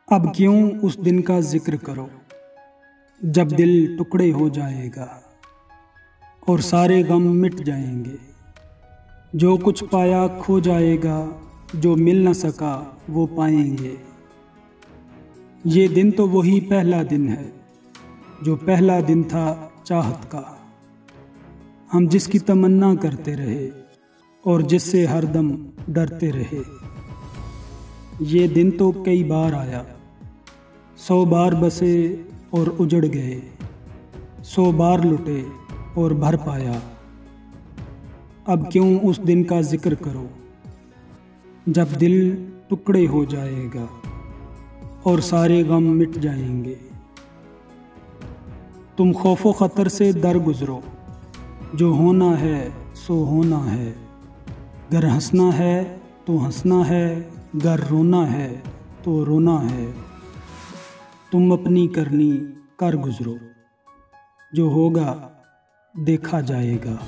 अब क्यों उस दिन का जिक्र करो जब दिल टुकड़े हो जाएगा और सारे गम मिट जाएंगे। जो कुछ पाया खो जाएगा, जो मिल न सका वो पाएंगे। ये दिन तो वही पहला दिन है जो पहला दिन था चाहत का, हम जिसकी तमन्ना करते रहे और जिससे हरदम डरते रहे। ये दिन तो कई बार आया, 100 बार बसे और उजड़ गए, 100 बार लुटे और भर पाया। अब क्यों उस दिन का जिक्र करो जब दिल टुकड़े हो जाएगा और सारे गम मिट जाएंगे। तुम खौफो खतर से दर गुजरो, जो होना है सो होना है। गर हंसना है तो हंसना है, गर रोना है तो रोना है। तुम अपनी करनी कर गुजरो, जो होगा देखा जाएगा।